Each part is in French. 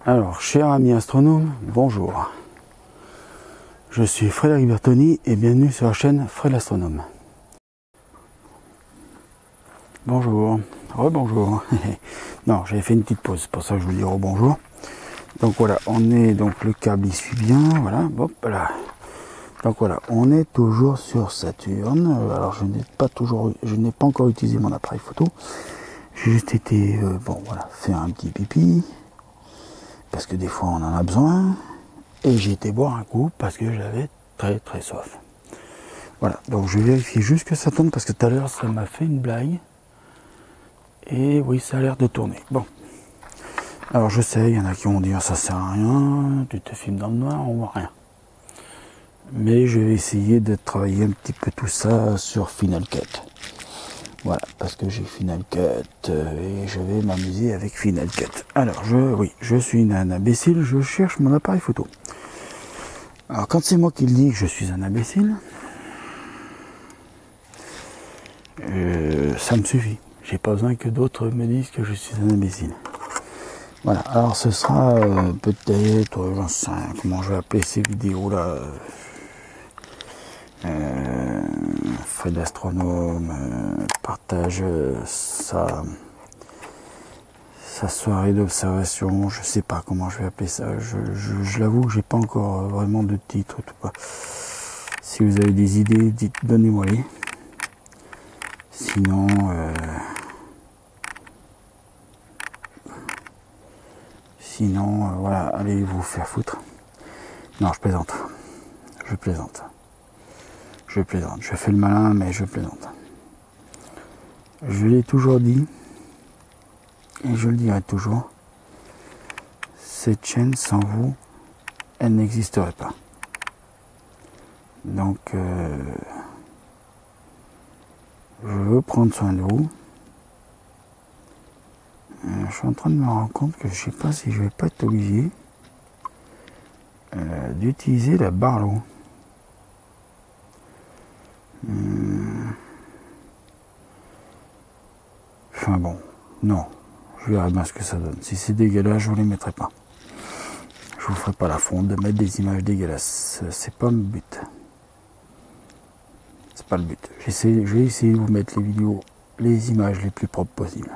Alors, cher ami astronome, bonjour. Je suis Frédéric Bertoni et bienvenue sur la chaîne Fred l'astronome. Bonjour, rebonjour. Non, j'avais fait une petite pause, c'est pour ça que je vous dis rebonjour. Donc voilà, on est, donc le câble il suit bien, voilà, hop là. Donc voilà, on est toujours sur Saturne. Alors je n'ai pas encore utilisé mon appareil photo. J'ai juste été, bon voilà, faire un petit pipi. Parce que des fois on en a besoin. Et j'ai été boire un coup parce que j'avais très soif. Voilà, donc je vais vérifier juste que ça tourne parce que tout à l'heure ça m'a fait une blague. Et oui, ça a l'air de tourner. Bon. Alors je sais, il y en a qui vont dire ça sert à rien, tu te filmes dans le noir, on voit rien. Mais je vais essayer de travailler un petit peu tout ça sur Final Cut. Voilà, parce que j'ai Final Cut et je vais m'amuser avec Final Cut. Alors je suis un imbécile, je cherche mon appareil photo. Alors quand c'est moi qui le dis que je suis un imbécile, ça me suffit. J'ai pas besoin que d'autres me disent que je suis un imbécile. Voilà, alors ce sera peut-être, j'en sais rien, comment je vais appeler ces vidéos là. Fred l'astronome partage sa soirée d'observation, je sais pas comment je vais appeler ça, je l'avoue que j'ai pas encore vraiment de titre tout quoi. Si vous avez des idées, donnez-moi les. Sinon, voilà, allez vous faire foutre. Non, je plaisante. Je fais le malin, mais je plaisante. Je l'ai toujours dit, et je le dirai toujours, cette chaîne, sans vous, elle n'existerait pas. Donc, je veux prendre soin de vous. Je suis en train de me rendre compte que je sais pas si je vais pas être obligé d'utiliser la Barlow. Enfin bon, non, je verrai bien ce que ça donne. Si c'est dégueulasse, je vous les mettrai pas. Je vous ferai pas la fonte de mettre des images dégueulasses. C'est pas le but. C'est pas le but. Je vais essayer de vous mettre les images les plus propres possibles.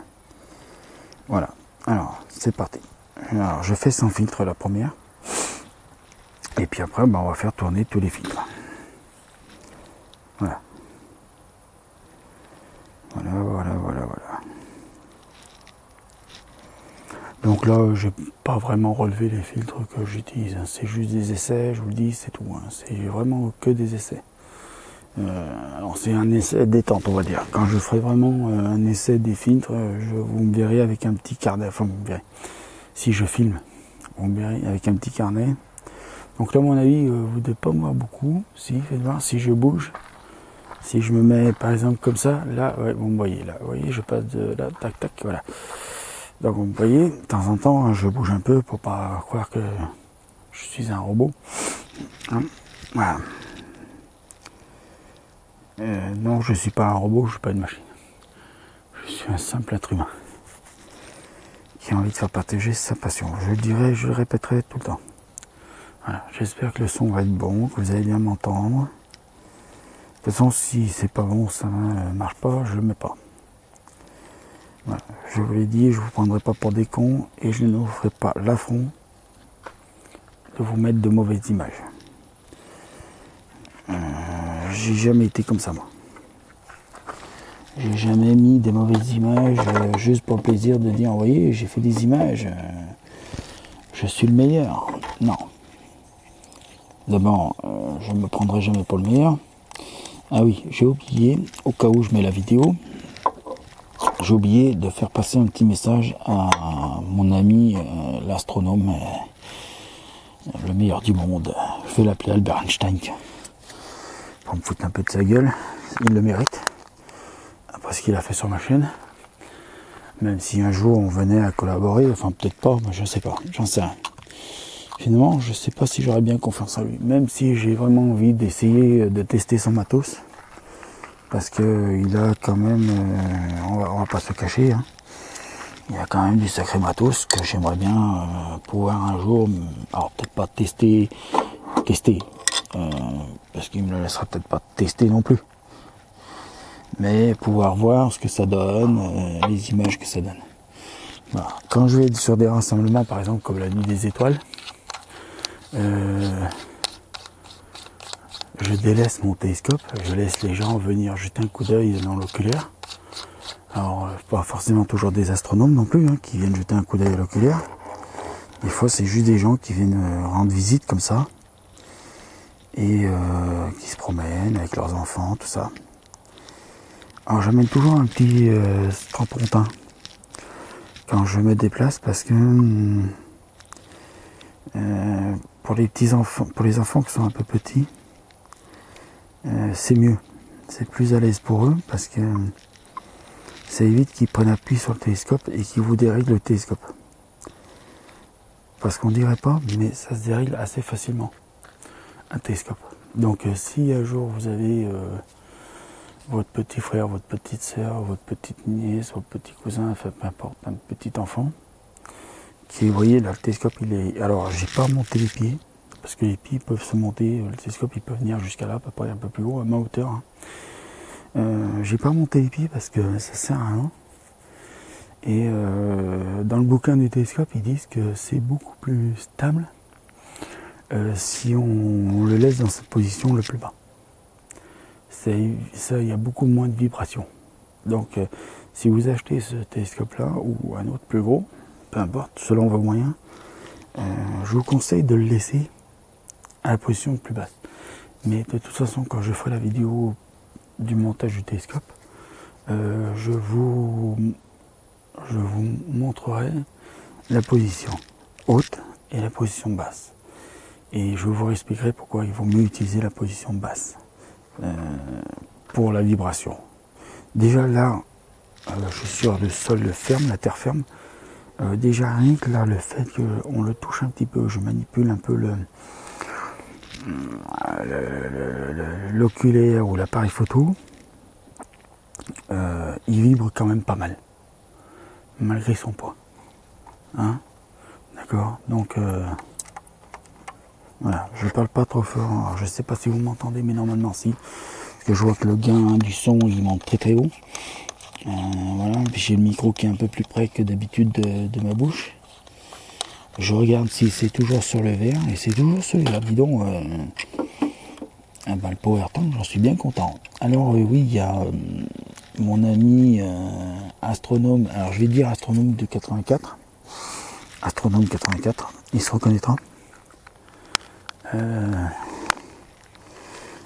Voilà. Alors, c'est parti. Alors, je fais sans filtre la première. Et puis après, on va faire tourner tous les filtres. Voilà. Voilà. Donc là, j'ai pas vraiment relevé les filtres que j'utilise. C'est juste des essais, je vous le dis, c'est tout. C'est vraiment que des essais. Alors c'est un essai détente, on va dire. Quand je ferai vraiment un essai des filtres, vous me verrez avec un petit carnet. Enfin, vous me verrez. Si je filme, vous me verrez avec un petit carnet. Donc là, à mon avis, vous ne devez pas me voir beaucoup. Si, faites voir, si je bouge. Si je me mets par exemple comme ça, là, ouais, vous me voyez, là, vous voyez, je passe de là, tac, voilà. Donc vous me voyez, de temps en temps, je bouge un peu pour pas croire que je suis un robot. Hein, voilà. Non, je suis pas un robot, je suis pas une machine. Je suis un simple être humain qui a envie de faire partager sa passion. Je le dirai, je le répéterai tout le temps. Voilà, j'espère que le son va être bon, que vous allez bien m'entendre. De toute façon, si c'est pas bon, ça ne marche pas, je le mets pas. Voilà, je vous l'ai dit, je vous prendrai pas pour des cons et je ne vous ferai pas l'affront de vous mettre de mauvaises images. J'ai jamais été comme ça, moi. J'ai jamais mis des mauvaises images juste pour le plaisir de dire, vous voyez, j'ai fait des images, je suis le meilleur. Non. D'abord, je ne me prendrai jamais pour le meilleur. Ah oui, j'ai oublié, au cas où je mets la vidéo, j'ai oublié de faire passer un petit message à mon ami l'astronome, le meilleur du monde. Je vais l'appeler Albert Einstein. Pour me foutre un peu de sa gueule, il le mérite. Après ce qu'il a fait sur ma chaîne. Même si un jour on venait à collaborer, enfin peut-être pas, mais je sais pas, j'en sais rien. Finalement, je sais pas si j'aurais bien confiance en lui, même si j'ai vraiment envie d'essayer de tester son matos, parce que il a quand même, on va pas se cacher, hein, il y a quand même du sacré matos que j'aimerais bien pouvoir un jour, alors peut-être pas tester, parce qu'il me le laissera peut-être pas tester non plus, mais pouvoir voir ce que ça donne, les images que ça donne. Voilà. Quand je vais sur des rassemblements, par exemple comme la Nuit des Étoiles, je délaisse mon télescope, je laisse les gens venir jeter un coup d'œil dans l'oculaire. Alors, pas forcément toujours des astronomes non plus, hein, qui viennent jeter un coup d'œil à l'oculaire. Des fois, c'est juste des gens qui viennent rendre visite comme ça, et qui se promènent avec leurs enfants, tout ça. Alors, j'amène toujours un petit strapontin quand je me déplace, parce que pour les petits enfants, pour les enfants qui sont un peu petits, c'est mieux, c'est plus à l'aise pour eux, parce que ça évite qu'ils prennent appui sur le télescope et qu'ils vous dérèglent le télescope. Parce qu'on dirait pas, mais ça se dérègle assez facilement, un télescope. Donc si un jour vous avez votre petit frère, votre petite soeur, votre petite nièce, votre petit cousin, enfin peu importe, un petit enfant, qui, vous voyez là, le télescope il est... Alors j'ai pas monté les pieds, parce que les pieds peuvent se monter, le télescope il peut venir jusqu'à là, à peu près un peu plus haut, à ma hauteur. Hein. J'ai pas monté les pieds parce que ça sert à rien. Et dans le bouquin du télescope, ils disent que c'est beaucoup plus stable si on le laisse dans cette position le plus bas. Ça, il y a beaucoup moins de vibrations. Donc, si vous achetez ce télescope-là ou un autre plus gros, peu importe, selon vos moyens, je vous conseille de le laisser à la position la plus basse. Mais de toute façon, quand je ferai la vidéo du montage du télescope, je vous montrerai la position haute et la position basse. Et je vous expliquerai pourquoi il vaut mieux utiliser la position basse pour la vibration. Déjà là, je suis sur le sol ferme, la terre ferme. Déjà rien que là, le fait qu'on le touche un petit peu, je manipule un peu l'oculaire ou l'appareil photo, il vibre quand même pas mal, malgré son poids. Hein, d'accord, donc voilà, je parle pas trop fort, alors, je sais pas si vous m'entendez, mais normalement si, parce que je vois que le gain du son il monte très très haut. Voilà, puis j'ai le micro qui est un peu plus près que d'habitude de ma bouche. Je regarde si c'est toujours sur le verre, et c'est toujours celui-là, dis donc. Le power tank, j'en suis bien content. Alors oui, il y a mon ami astronome, alors je vais dire astronome de 84, astronome 84, il se reconnaîtra.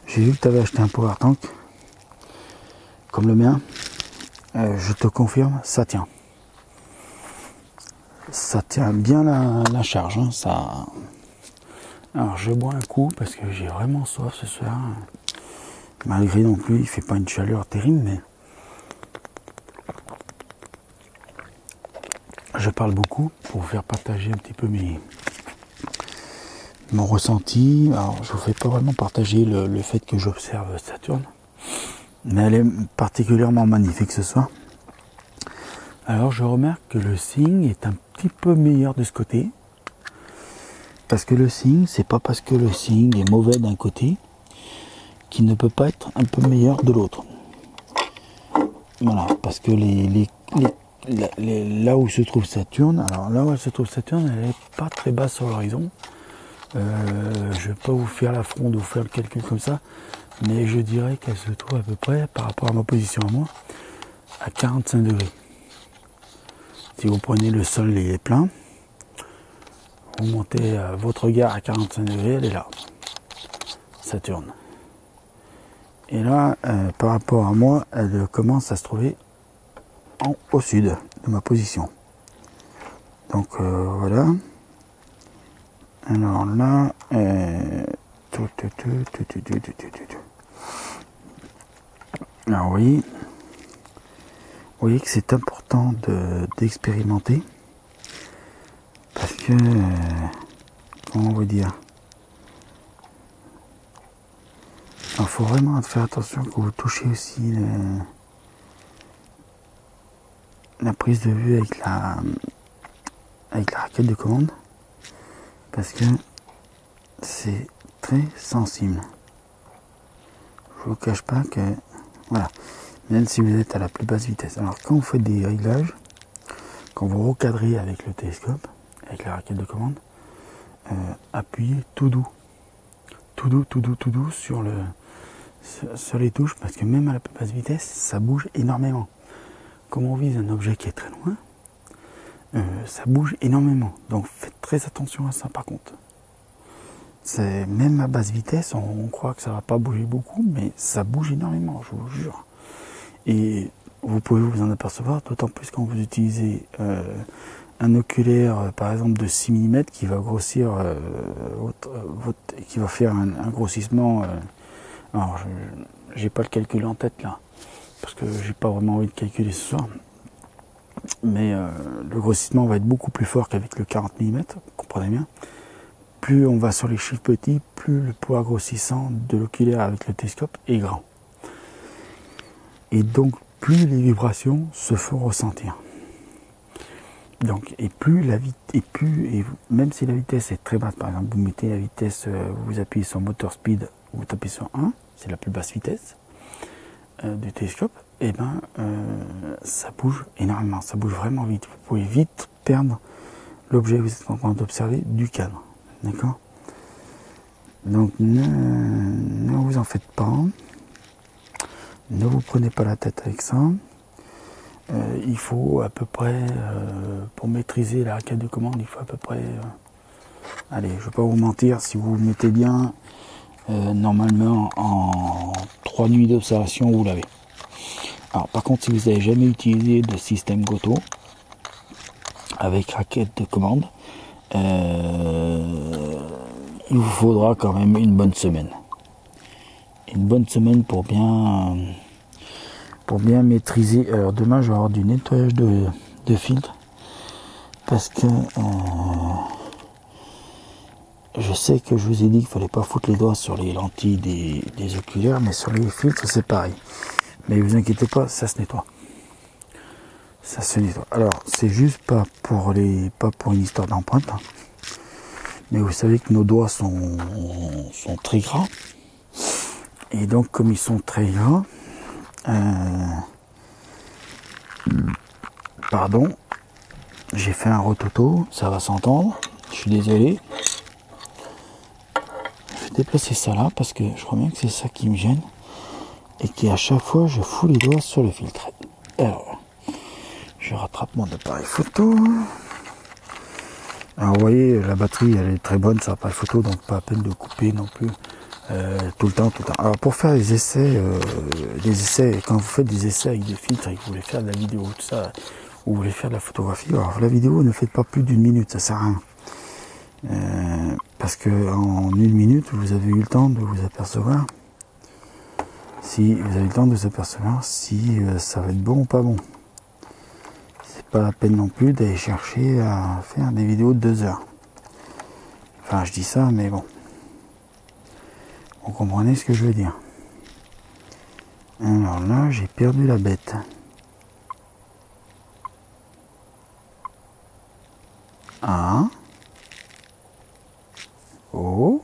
J'ai vu que tu avais acheté un power tank comme le mien. Je te confirme, ça tient. Ça tient bien la charge. Hein, ça... Alors je bois un coup parce que j'ai vraiment soif ce soir. Malgré non plus, il fait pas une chaleur terrible, mais je parle beaucoup pour vous faire partager un petit peu mon ressenti. Alors je vous fais pas vraiment partager le fait que j'observe Saturne, mais elle est particulièrement magnifique ce soir. Alors je remarque que le signe est un petit peu meilleur de ce côté, parce que le signe, c'est pas parce que le signe est mauvais d'un côté qu'il ne peut pas être un peu meilleur de l'autre. Voilà, parce que là où se trouve Saturne, alors là où elle se trouve Saturne, elle n'est pas très basse sur l'horizon. Je ne vais pas vous faire la fronde, vous faire le calcul comme ça, mais je dirais qu'elle se trouve à peu près, par rapport à ma position à moi, à 45 degrés. Si vous prenez le sol, il est plein, vous montez votre regard à 45 degrés, elle est là, Saturne. Et là, par rapport à moi, elle commence à se trouver au sud de ma position. Donc voilà. Alors là, alors vous voyez que c'est important d'expérimenter, parce que comment vous dire, il faut vraiment faire attention que vous touchez aussi la prise de vue avec la raquette de commande, parce que c'est très sensible. Je vous cache pas que voilà, même si vous êtes à la plus basse vitesse. Alors quand vous faites des réglages, quand vous recadrez avec le télescope, avec la raquette de commande, appuyez tout doux sur les touches, parce que même à la plus basse vitesse, ça bouge énormément. Comme on vise un objet qui est très loin, ça bouge énormément. Donc faites très attention à ça par contre. C'est même à basse vitesse, on croit que ça va pas bouger beaucoup, mais ça bouge énormément, je vous jure. Et vous pouvez vous en apercevoir, d'autant plus quand vous utilisez un oculaire, par exemple de 6 mm, qui va grossir, qui va faire un grossissement. Alors, j'ai pas le calcul en tête là, parce que j'ai pas vraiment envie de calculer ce soir. Mais le grossissement va être beaucoup plus fort qu'avec le 40 mm, comprenez bien. Plus on va sur les chiffres petits, plus le poids grossissant de l'oculaire avec le télescope est grand. Et donc, plus les vibrations se font ressentir. Donc, et même si la vitesse est très basse, par exemple, vous mettez la vitesse, vous appuyez sur motor speed, vous tapez sur 1, c'est la plus basse vitesse du télescope, et ben ça bouge énormément, ça bouge vraiment vite. Vous pouvez vite perdre l'objet que vous êtes en train d'observer du cadre. D'accord? Donc ne vous en faites pas, ne vous prenez pas la tête avec ça. Il faut à peu près, pour maîtriser la raquette de commande, il faut à peu près, allez, je ne vais pas vous mentir, si vous vous mettez bien, normalement en 3 nuits d'observation, vous l'avez. Alors par contre, si vous n'avez jamais utilisé de système Goto avec raquette de commande, il vous faudra quand même une bonne semaine. Une bonne semaine pour bien maîtriser. Alors demain, je vais avoir du nettoyage de filtre, parce que je sais que je vous ai dit qu'il fallait pas foutre les doigts sur les lentilles des oculaires, mais sur les filtres c'est pareil. Mais vous inquiétez pas, ça se nettoie. Ça se nettoie. Alors c'est juste pas pour une histoire d'empreinte, hein. Mais vous savez que nos doigts sont très gras. Et donc comme ils sont très gras, pardon, j'ai fait un rototo, ça va s'entendre, je suis désolé. Je vais déplacer ça là parce que je crois bien que c'est ça qui me gêne et qu'à chaque fois je fous les doigts sur le filtre. Alors, je rattrape mon appareil photo. Alors vous voyez, la batterie elle est très bonne sur l'appareil photo, donc pas à peine de couper non plus. Tout le temps. Alors pour faire les essais, quand vous faites des essais avec des filtres et que vous voulez faire de la vidéo, tout ça, ou vous voulez faire de la photographie, alors la vidéo ne faites pas plus d'1 minute, ça sert à rien. Parce que en 1 minute, vous avez eu le temps de vous apercevoir si ça va être bon ou pas bon. C'est pas la peine non plus d'aller chercher à faire des vidéos de 2 heures. Enfin, je dis ça, mais bon. Vous comprenez ce que je veux dire. Alors là, j'ai perdu la bête. Ah. Oh.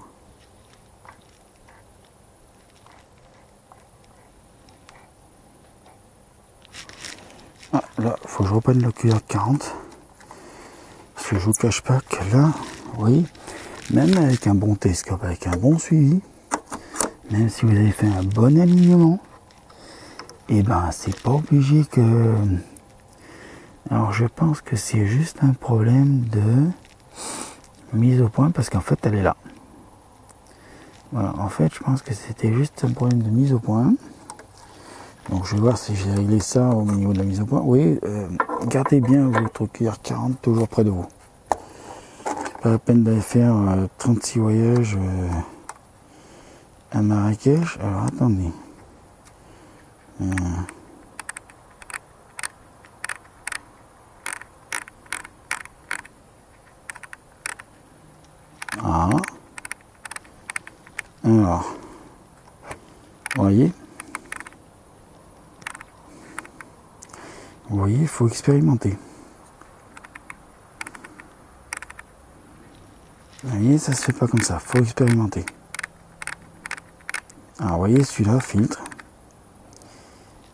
Ah, là, faut que je reprenne l'oculaire 40. Parce que je vous cache pas que là, oui, même avec un bon télescope, avec un bon suivi, même si vous avez fait un bon alignement, et ben c'est pas obligé que... Alors je pense que c'est juste un problème de mise au point, parce qu'en fait elle est là. Voilà, en fait je pense que c'était juste un problème de mise au point. Donc je vais voir si j'ai réglé ça au niveau de la mise au point. Oui, gardez bien votre oculaire 40 toujours près de vous. Pas la peine d'aller faire 36 voyages à Marrakech. Alors attendez. Ah. Alors. Vous Vous voyez, il faut expérimenter. Vous voyez, ça se fait pas comme ça, il faut expérimenter. Alors, vous voyez, celui-là, filtre.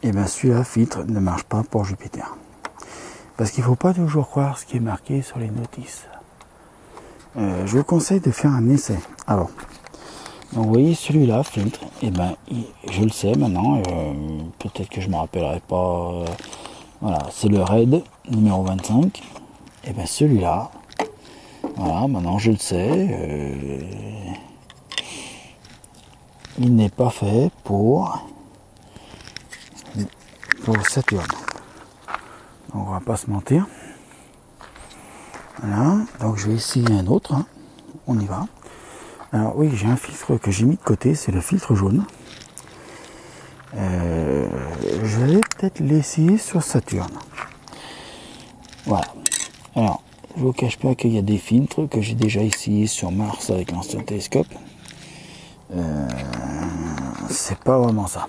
Et bien, celui-là, filtre, ne marche pas pour Jupiter. Parce qu'il ne faut pas toujours croire ce qui est marqué sur les notices. Je vous conseille de faire un essai. Alors, donc, vous voyez, celui-là, filtre, et ben, je le sais maintenant, peut-être que je ne me rappellerai pas. Voilà, c'est le RAID numéro 25. Et ben, celui-là, voilà, maintenant je le sais, il n'est pas fait pour Saturne. Donc, on va pas se mentir. Voilà, donc je vais essayer un autre, hein. On y va. Alors oui, j'ai un filtre que j'ai mis de côté, c'est le filtre jaune. Je vais peut-être l'essayer sur Saturne. Voilà. Alors, je vous cache pas qu'il y a des filtres que j'ai déjà essayé sur Mars avec l'ancien télescope. C'est pas vraiment ça.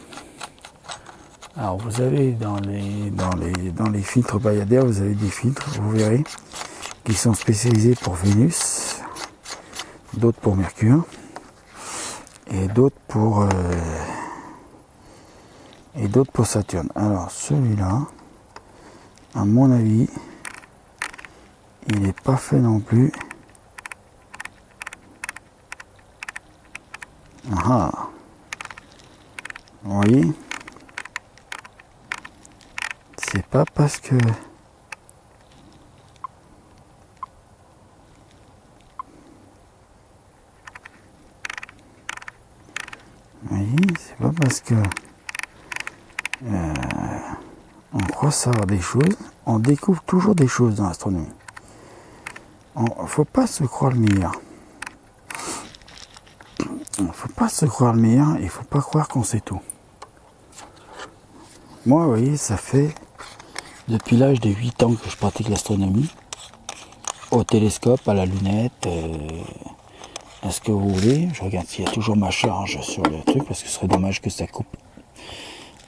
Alors vous avez dans les filtres Bayadère, vous avez des filtres, vous verrez, qui sont spécialisés pour Vénus, d'autres pour Mercure, et d'autres pour Saturne. Alors celui-là, à mon avis, il n'est pas fait non plus. Ah, vous voyez, c'est pas parce que c'est pas parce que on croit savoir des choses, on découvre toujours des choses dans l'astronomie. Faut pas se croire le meilleur. Faut pas se croire le meilleur, il faut pas croire qu'on sait tout. Moi, vous voyez, ça fait depuis l'âge de 8 ans que je pratique l'astronomie, au télescope, à la lunette, à ce que vous voulez. Je regarde s'il y a toujours ma charge sur le truc, parce que ce serait dommage que ça coupe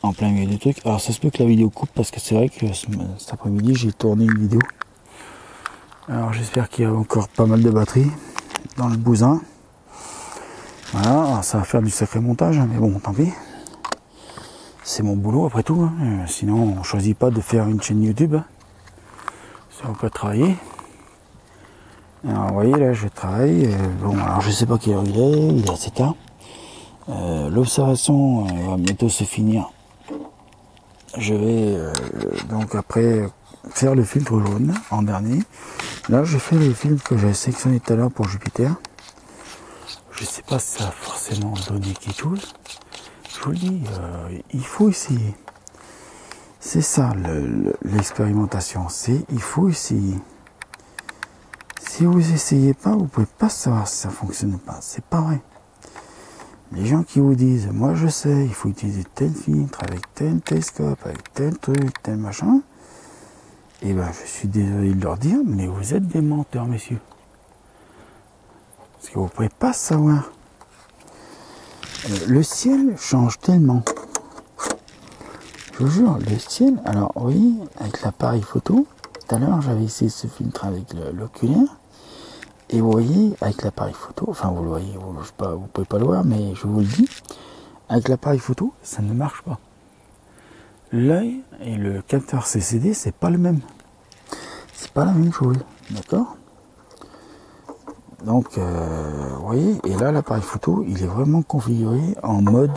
en plein milieu du truc. Alors ça se peut que la vidéo coupe, parce que c'est vrai que cet après-midi, j'ai tourné une vidéo. Alors j'espère qu'il y a encore pas mal de batterie dans le bousin. Voilà, alors, ça va faire du sacré montage, mais bon, tant pis. C'est mon boulot après tout, hein. Sinon on ne choisit pas de faire une chaîne YouTube. Ça on peut travailler. Alors vous voyez là je travaille, bon alors je sais pas quelle heure il est assez tard. L'observation va bientôt se finir. Je vais donc après faire le filtre jaune en dernier. Là je fais les filtres que j'avais sélectionnés tout à l'heure pour Jupiter. Je sais pas si ça va forcément donner quelque chose. Je vous le dis, il faut essayer. C'est ça l'expérimentation, il faut essayer. Si vous essayez pas, vous pouvez pas savoir si ça fonctionne ou pas. C'est pas vrai. Les gens qui vous disent, moi je sais, il faut utiliser tel filtre, avec tel télescope, avec tel truc, tel machin, et ben je suis désolé de leur dire, mais vous êtes des menteurs, messieurs. Parce que vous pouvez pas savoir. Le ciel change tellement. Je vous jure, le ciel, alors oui, avec l'appareil photo, tout à l'heure j'avais essayé ce filtre avec l'oculaire, et vous voyez, avec l'appareil photo, enfin vous le voyez, vous pouvez pas le voir, mais je vous le dis, avec l'appareil photo, ça ne marche pas. L'œil et le capteur CCD, c'est pas le même. C'est pas la même chose, d'accord? Donc, vous voyez, et là l'appareil photo, il est vraiment configuré en mode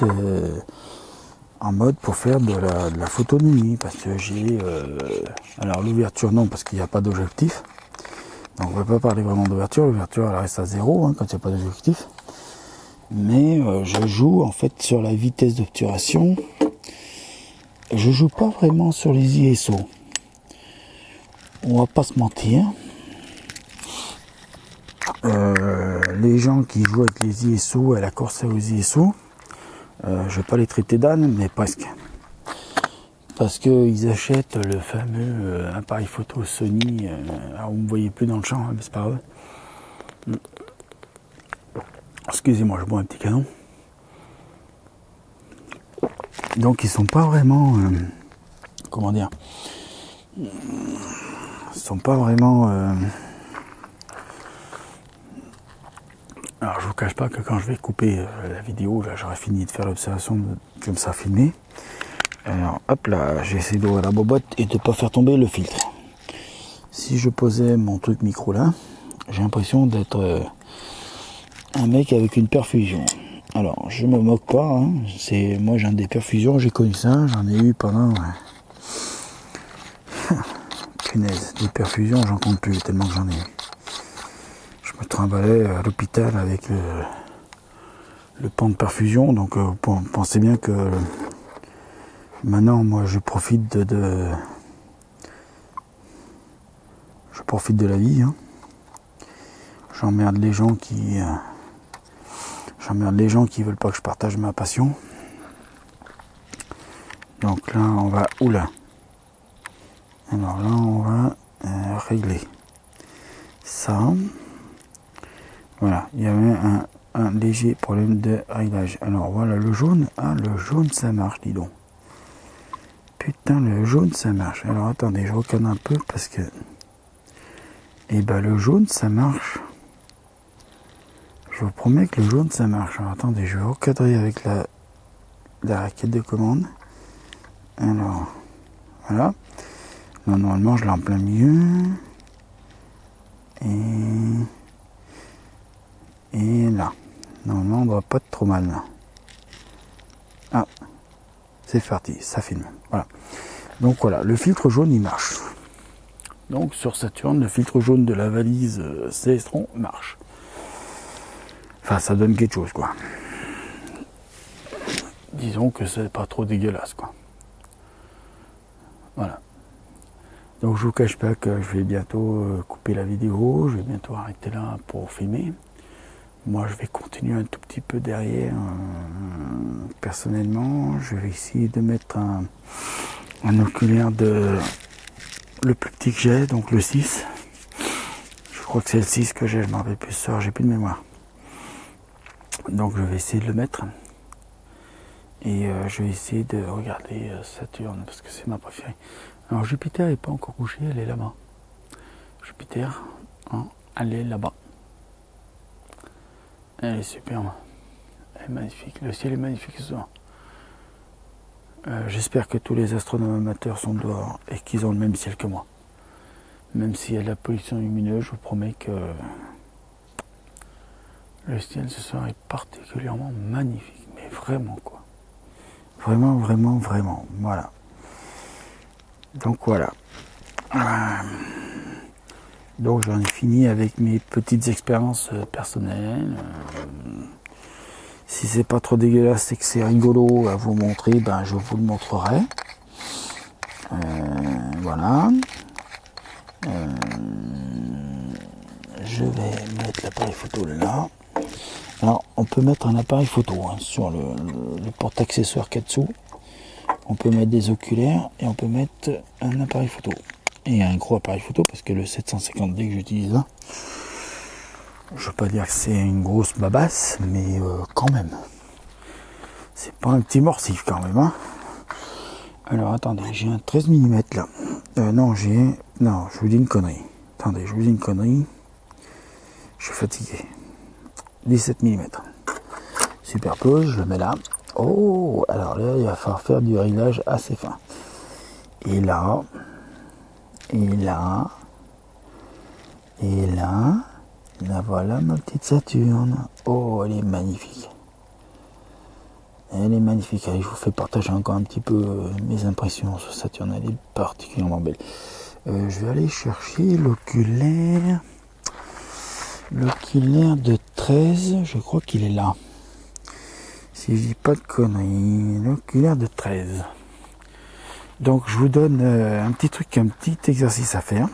pour faire de la photo de nuit, parce que j'ai alors l'ouverture non, parce qu'il n'y a pas d'objectif, donc on ne peut pas parler vraiment d'ouverture. L'ouverture elle reste à 0 hein, quand il n'y a pas d'objectif, mais je joue en fait sur la vitesse d'obturation. Je joue pas vraiment sur les ISO, on va pas se mentir. Les gens qui jouent avec les ISO et la course aux ISO, je vais pas les traiter d'âne, mais presque. Parce qu'ils achètent le fameux appareil photo Sony. Alors vous ne me voyez plus dans le champ, hein, mais c'est pas grave. Excusez-moi, je bois un petit canon. Donc ils sont pas vraiment, comment dire, sont pas vraiment... Alors je vous cache pas que quand je vais couper la vidéo, là j'aurai fini de faire l'observation comme ça filmé. Alors hop là, j'ai essayé d'ouvrir la bobotte et de pas faire tomber le filtre. Si je posais mon truc micro là, j'ai l'impression d'être un mec avec une perfusion. Alors je me moque pas, hein. Moi j'ai des perfusions, j'ai connu ça, j'en ai eu pendant... Punaise, des perfusions j'en compte plus tellement que j'en ai eu. Je me trimballais à l'hôpital avec le pan de perfusion, donc pensez bien que maintenant moi je profite je profite de la vie, hein. J'emmerde les gens qui veulent pas que je partage ma passion. Donc là on va, oula, alors là on va régler ça. Voilà, il y avait un léger problème de réglage. Alors voilà le jaune. Ah, le jaune ça marche, dis donc. Putain, le jaune ça marche. Alors attendez, je recadre un peu parce que... Eh ben le jaune ça marche. Je vous promets que le jaune ça marche. Alors attendez, je vais recadrer avec la raquette de commande. Alors, voilà. Non, normalement je l'ai en plein milieu. Et là, normalement on ne doit pas être trop mal là. Ah, c'est parti, ça filme. Voilà. Donc voilà, le filtre jaune il marche. Donc sur Saturn, le filtre jaune de la valise Célestron marche. Enfin, ça donne quelque chose quoi. Disons que c'est pas trop dégueulasse quoi. Voilà. Donc je vous cache pas que je vais bientôt couper la vidéo, je vais bientôt arrêter là pour filmer. Moi, je vais continuer un tout petit peu derrière. Personnellement, je vais essayer de mettre un oculaire le plus petit que j'ai, donc le 6. Je crois que c'est le 6 que j'ai, je m'en rappelle plus ce soir, j'ai plus de mémoire. Donc, je vais essayer de le mettre. Et je vais essayer de regarder Saturne, parce que c'est ma préférée. Alors, Jupiter n'est pas encore couché, elle est là-bas. Jupiter, hein, elle est là-bas. Elle est superbe, elle est magnifique, le ciel est magnifique ce soir. J'espère que tous les astronomes amateurs sont dehors et qu'ils ont le même ciel que moi. Même s'il y a de la pollution lumineuse, je vous promets que le ciel ce soir est particulièrement magnifique, mais vraiment quoi. Vraiment, vraiment, vraiment, voilà. Donc voilà. Donc j'en ai fini avec mes petites expériences personnelles. Si c'est pas trop dégueulasse et que c'est rigolo à vous montrer, ben je vous le montrerai. Voilà. Je vais mettre l'appareil photo là. Alors on peut mettre un appareil photo hein, sur le porte-accessoires qu'il y a dessous. On peut mettre des oculaires et on peut mettre un appareil photo. Et un gros appareil photo parce que le 750D que j'utilise là, je veux pas dire que c'est une grosse babasse, mais quand même. C'est pas un petit morsif quand même. Hein. Alors attendez, j'ai un 13 mm là. Non, non, je vous dis une connerie. Attendez, je vous dis une connerie. Je suis fatigué. 17 mm. Superpose, je le mets là. Oh, alors là, il va falloir faire du réglage assez fin. Et là, et là, et là, la voilà ma petite Saturne. Oh, elle est magnifique. Elle est magnifique. Allez, je vous fais partager encore un petit peu mes impressions sur Saturne. Elle est particulièrement belle. Je vais aller chercher l'oculaire. L'oculaire de 13, je crois qu'il est là. Si je dis pas de conneries, l'oculaire de 13. Donc je vous donne un petit truc, un petit exercice à faire.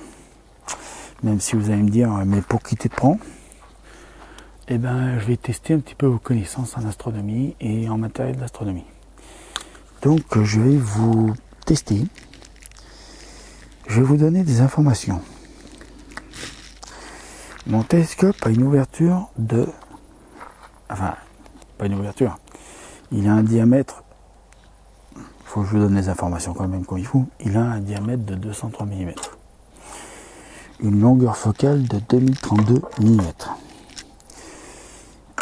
Même si vous allez me dire, mais pour qui tu te prends? Eh ben, je vais tester un petit peu vos connaissances en astronomie et en matériel d'astronomie. Donc je vais vous tester. Je vais vous donner des informations. Mon télescope a une ouverture de... Enfin, pas une ouverture. Il a un diamètre faut que je vous donne les informations quand même comme il faut. Il a un diamètre de 203 mm. Une longueur focale de 2032 mm.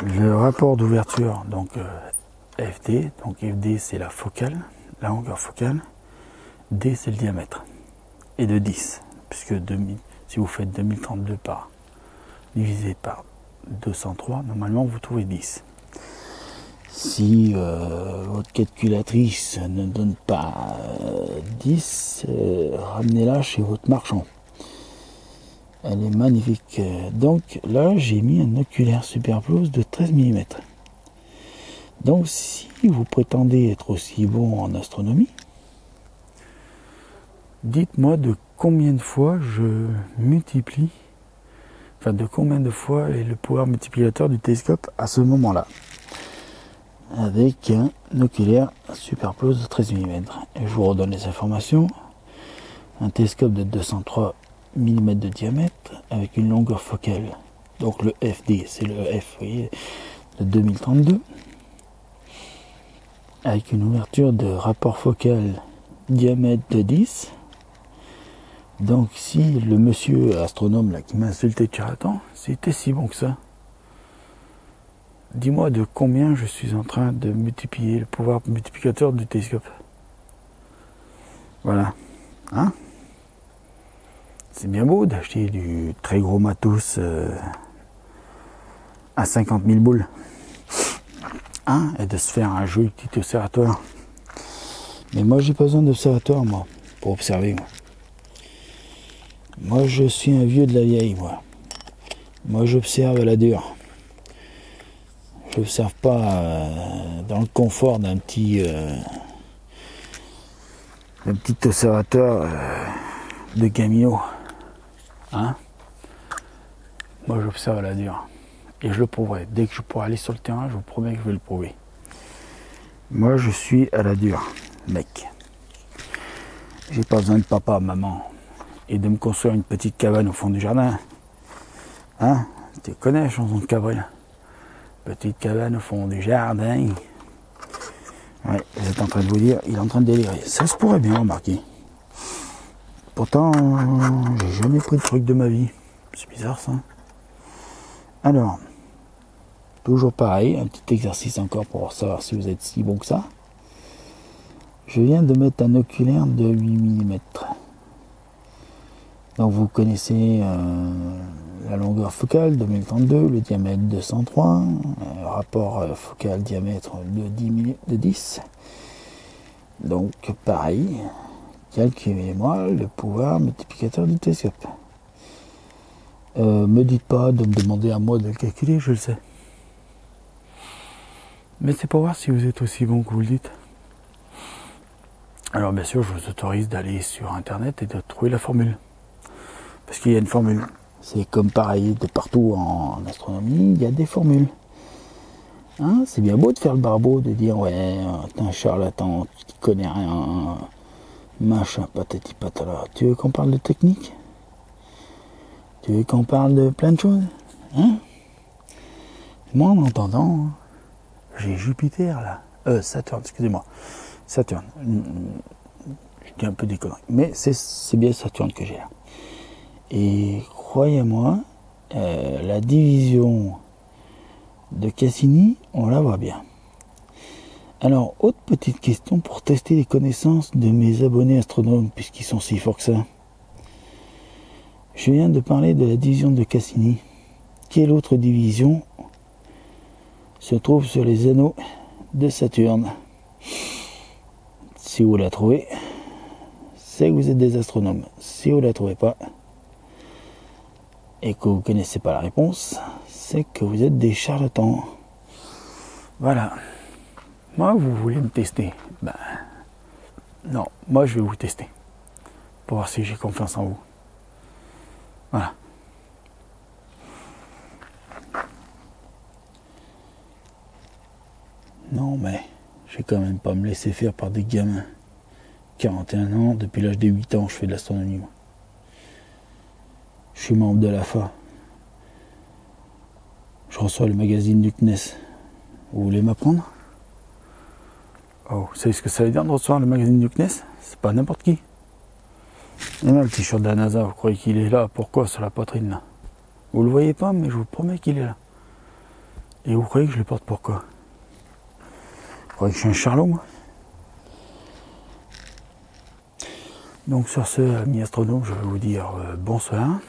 Le rapport d'ouverture, donc FD, donc FD c'est la focale, la longueur focale, D c'est le diamètre, et de 10, puisque si vous faites 2032 divisé par 203, normalement vous trouvez 10. Si votre calculatrice ne donne pas 10, ramenez-la chez votre marchand. Elle est magnifique. Donc là, j'ai mis un oculaire Superplus de 13 mm. Donc si vous prétendez être aussi bon en astronomie, dites-moi de combien de fois je multiplie, enfin de combien de fois est le pouvoir multiplicateur du télescope à ce moment-là, avec un oculaire Superplus de 13 mm. Et je vous redonne les informations. Un télescope de 203 mm de diamètre avec une longueur focale, donc le FD, c'est le F, vous voyez, de 2032, avec une ouverture de rapport focal diamètre de 10. Donc si le monsieur astronome là qui m'a insulté de charlatan, c'était si bon que ça, dis-moi de combien je suis en train de multiplier le pouvoir multiplicateur du télescope. Voilà, hein? C'est bien beau d'acheter du très gros matos à 50 000 boules, hein, et de se faire un joli petit observatoire. Mais moi j'ai pas besoin d'observatoire moi, pour observer. Moi je suis un vieux de la vieille, moi. Moi j'observe à la dure. Je n'observe pas dans le confort d'un petit observateur de Camino. Hein? Moi j'observe à la dure. Et je le prouverai. Dès que je pourrai aller sur le terrain, je vous promets que je vais le prouver. Moi je suis à la dure, mec. J'ai pas besoin de papa, maman, et de me construire une petite cabane au fond du jardin. Hein? Tu connais la chanson de Cabrel? Petite cabane au fond du jardin. Ouais, vous êtes en train de vous dire, il est en train de délirer. Ça se pourrait bien remarquer. Pourtant, j'ai jamais pris de truc de ma vie. C'est bizarre ça. Alors, toujours pareil, un petit exercice encore pour savoir si vous êtes si bon que ça. Je viens de mettre un oculaire de 8 mm. Donc vous connaissez la longueur focale 2032, le diamètre 203, rapport focal diamètre de 10. Donc pareil, calculez-moi le pouvoir multiplicateur du télescope. Me dites pas de me demander à moi de le calculer, je le sais. Mais c'est pour voir si vous êtes aussi bon que vous le dites. Alors bien sûr, je vous autorise d'aller sur internet et de trouver la formule. Parce qu'il y a une formule. C'est comme pareil de partout en astronomie, il y a des formules. Hein, c'est bien beau de faire le barbeau, de dire ouais, t'es un charlatan, tu connais rien, machin, patati patala. Tu veux qu'on parle de technique? Tu veux qu'on parle de plein de choses? Hein? Moi en entendant, j'ai Jupiter là. Saturne, excusez-moi. Saturne. Je dis un peu des conneries. Mais c'est bien Saturne que j'ai là. Et croyez-moi, la division de Cassini, on la voit bien. Alors, autre petite question pour tester les connaissances de mes abonnés astronomes, puisqu'ils sont si forts que ça. Je viens de parler de la division de Cassini. Quelle autre division se trouve sur les anneaux de Saturne? Si vous la trouvez, c'est que vous êtes des astronomes. Si vous ne la trouvez pas, et que vous ne connaissez pas la réponse, c'est que vous êtes des charlatans. Voilà. Moi, vous voulez me tester? Ben, non, moi je vais vous tester. Pour voir si j'ai confiance en vous. Voilà. Non, mais je vais quand même pas me laisser faire par des gamins. 41 ans, depuis l'âge de 8 ans, je fais de l'astronomie, moi. Je suis membre de l'AFA. Je reçois le magazine du CNES. Vous voulez m'apprendre? Oh, vous savez ce que ça veut dire de recevoir le magazine du CNES? C'est pas n'importe qui. Et là, le t-shirt de la NASA, vous croyez qu'il est là? Pourquoi sur la poitrine là? Vous le voyez pas, mais je vous promets qu'il est là. Et vous croyez que je le porte pourquoi? Vous croyez que je suis un charlot, moi? Donc sur ce, amis astronomes, je vais vous dire bonsoir.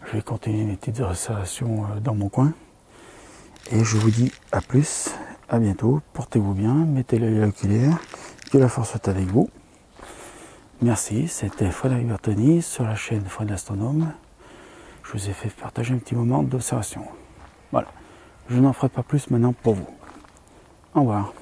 Je vais continuer mes petites observations dans mon coin. Et je vous dis à plus, à bientôt, portez-vous bien, mettez l'œil à l'oculaire, que la force soit avec vous. Merci, c'était Frédéric Bertoni sur la chaîne Fred Astronome. Je vous ai fait partager un petit moment d'observation. Voilà, je n'en ferai pas plus maintenant pour vous. Au revoir.